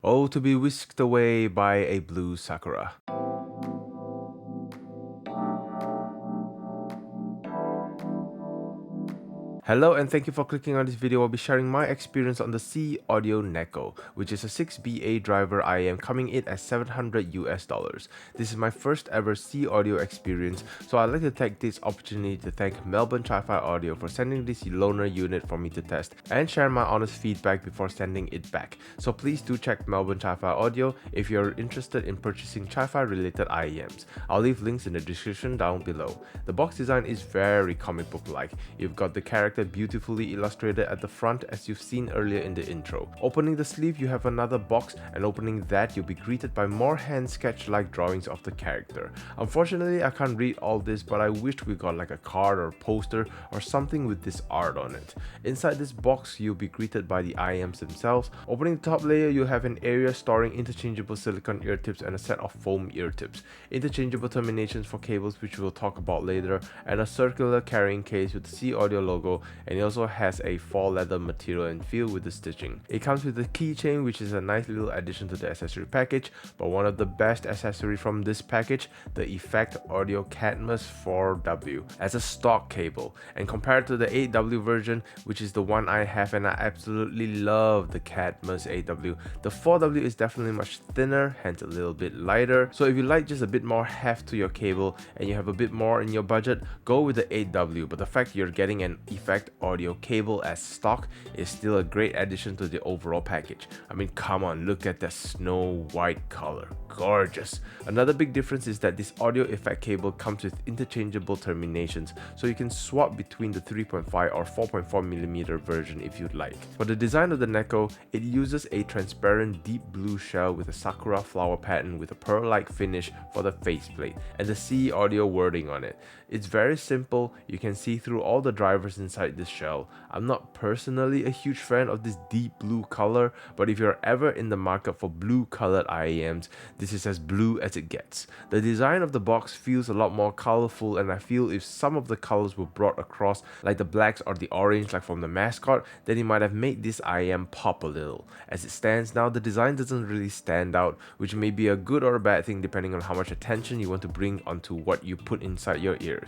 Oh, to be whisked away by a blue Sakura. Hello and thank you for clicking on this video. I'll be sharing my experience on the Seeaudio Neko, which is a 6BA driver IEM coming in at $700 US. This is my first ever Seeaudio experience, so I'd like to take this opportunity to thank Melbourne Tri-Fi Audio for sending this loaner unit for me to test and share my honest feedback before sending it back. So please do check Melbourne Tri-Fi Audio if you're interested in purchasing Tri-Fi related IEMs. I'll leave links in the description down below. The box design is very comic book like. You've got the character beautifully illustrated at the front as you've seen earlier in the intro. Opening the sleeve, you have another box, and opening that, you'll be greeted by more hand sketch like drawings of the character. Unfortunately, I can't read all this, but I wished we got like a card or poster or something with this art on it. Inside this box, you'll be greeted by the IEMs themselves. Opening the top layer, you'll have an area storing interchangeable silicone ear tips and a set of foam ear tips, interchangeable terminations for cables, which we'll talk about later, and a circular carrying case with the Seeaudio logo, and it also has a fall leather material and feel with the stitching. It comes with a keychain, which is a nice little addition to the accessory package, but one of the best accessories from this package, the Effect Audio Cadmus 4W as a stock cable. And compared to the 8W version, which is the one I have, and I absolutely love the Cadmus 8W, the 4W is definitely much thinner, hence a little bit lighter. So if you like just a bit more heft to your cable and you have a bit more in your budget, go with the 8W, but the fact you're getting an Effect Audio cable as stock is still a great addition to the overall package. I mean, come on, look at that snow white color, gorgeous. Another big difference is that this audio effect cable comes with interchangeable terminations, so you can swap between the 3.5 or 4.4mm version if you'd like. For the design of the Neko, it uses a transparent deep blue shell with a Sakura flower pattern with a pearl-like finish for the faceplate and the Seeaudio wording on it. It's very simple, you can see through all the drivers inside this shell. I'm not personally a huge fan of this deep blue color, but if you're ever in the market for blue colored IEMs, this is as blue as it gets. The design of the box feels a lot more colorful, and I feel if some of the colors were brought across, like the blacks or the orange like from the mascot, then it might have made this IEM pop a little. As it stands now, the design doesn't really stand out, which may be a good or a bad thing depending on how much attention you want to bring onto what you put inside your ears.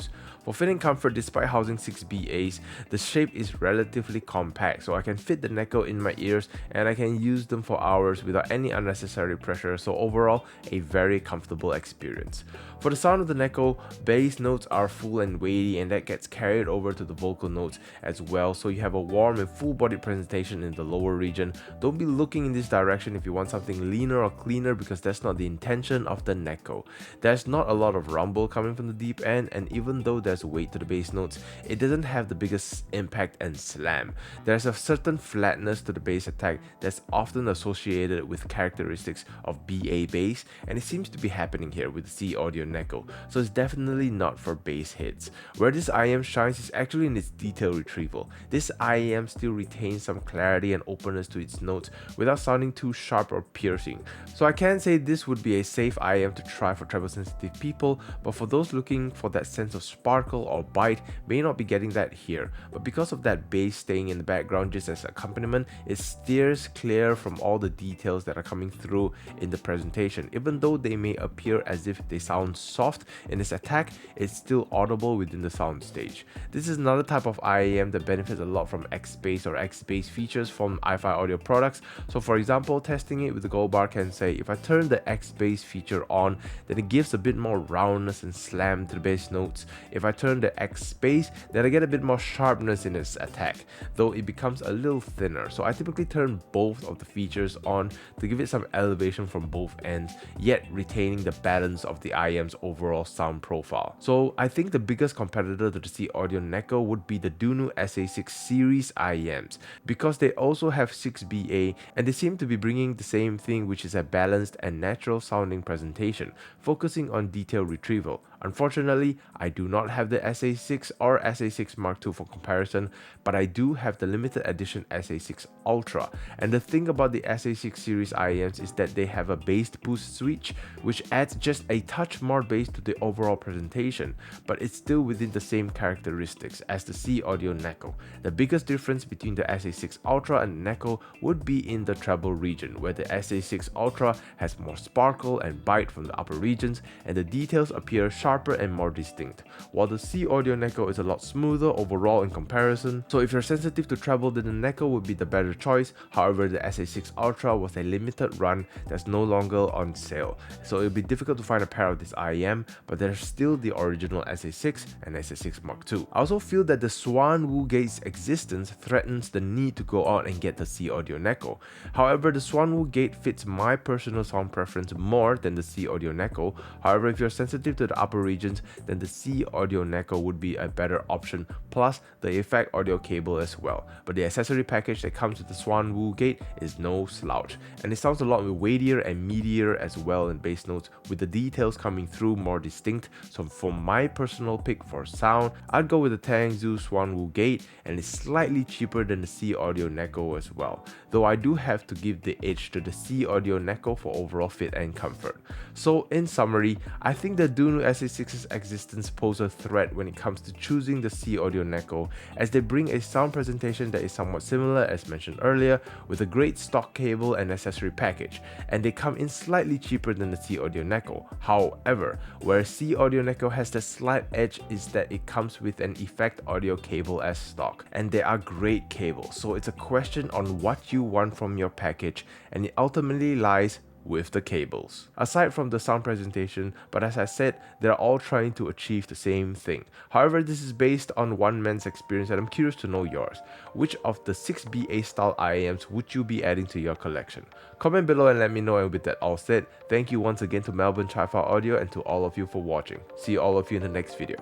For fitting comfort, despite housing 6 BAs, the shape is relatively compact, so I can fit the Neko in my ears and I can use them for hours without any unnecessary pressure, so overall a very comfortable experience. For the sound of the Neko, bass notes are full and weighty, and that gets carried over to the vocal notes as well, so you have a warm and full-bodied presentation in the lower region. Don't be looking in this direction if you want something leaner or cleaner, because that's not the intention of the Neko. There's not a lot of rumble coming from the deep end, and even though there's weight to the bass notes, it doesn't have the biggest impact and slam. There's a certain flatness to the bass attack that's often associated with characteristics of BA bass, and it seems to be happening here with the Seeaudio Neko, so it's definitely not for bass hits. Where this IEM shines is actually in its detail retrieval. This IEM still retains some clarity and openness to its notes without sounding too sharp or piercing, so I can say this would be a safe IEM to try for treble sensitive people, but for those looking for that sense of sparkle or bite, may not be getting that here. But because of that bass staying in the background just as accompaniment, it steers clear from all the details that are coming through in the presentation. Even though they may appear as if they sound soft in its attack, it's still audible within the soundstage. This is another type of IEM that benefits a lot from X-Bass or X-Bass features from iFi Audio products. So for example, testing it with the gold bar can say, if I turn the X-Bass feature on, then it gives a bit more roundness and slam to the bass notes. If I turn the X-Bass, then I get a bit more sharpness in its attack, though it becomes a little thinner. So I typically turn both of the features on to give it some elevation from both ends, yet retaining the balance of the IEM's overall sound profile. So I think the biggest competitor to the Seeaudio Neko would be the Dunu SA6 series IEMs, because they also have 6BA and they seem to be bringing the same thing, which is a balanced and natural sounding presentation, focusing on detail retrieval. Unfortunately, I do not have the SA6 or SA6 Mark II for comparison, but I do have the limited edition SA6 Ultra. And the thing about the SA6 series IEMs is that they have a bass boost switch, which adds just a touch more bass to the overall presentation, but it's still within the same characteristics as the Seeaudio Neko. The biggest difference between the SA6 Ultra and Neko would be in the treble region, where the SA6 Ultra has more sparkle and bite from the upper regions, and the details appear sharper and more distinct, while the Seeaudio Neko is a lot smoother overall in comparison. So if you're sensitive to treble, then the Neko would be the better choice. However, the SA6 Ultra was a limited run that's no longer on sale, so it'll be difficult to find a pair of this IEM, but there's still the original SA6 and SA6 Mark II. I also feel that the Swan Wu Gate's existence threatens the need to go out and get the Seeaudio Neko. However, the Swan Wu Gate fits my personal sound preference more than the Seeaudio Neko. However, if you're sensitive to the upper regions, then the Seeaudio Neko would be a better option, plus the effect audio cable as well. But the accessory package that comes with the Swan Wu Gate is no slouch, and it sounds a lot weightier and meatier as well in bass notes, with the details coming through more distinct. So for my personal pick for sound, I'd go with the Tangzhou Swan Wu Gate, and it's slightly cheaper than the Seeaudio Neko as well, though I do have to give the edge to the Seeaudio Neko for overall fit and comfort. So in summary, I think the Dunu SA6's existence poses a threat when it comes to choosing the Seeaudio Neko, as they bring a sound presentation that is somewhat similar as mentioned earlier, with a great stock cable and accessory package, and they come in slightly cheaper than the Seeaudio Neko. However, where Seeaudio Neko has the slight edge is that it comes with an effect audio cable as stock, and they are great cables, so it's a question on what you want from your package, and it ultimately lies with the cables. Aside from the sound presentation, but as I said, they're all trying to achieve the same thing. However, this is based on one man's experience, and I'm curious to know yours. Which of the 6BA style IEMs would you be adding to your collection? Comment below and let me know, and with that all said, thank you once again to Melbourne Chi-Fi Audio and to all of you for watching. See all of you in the next video.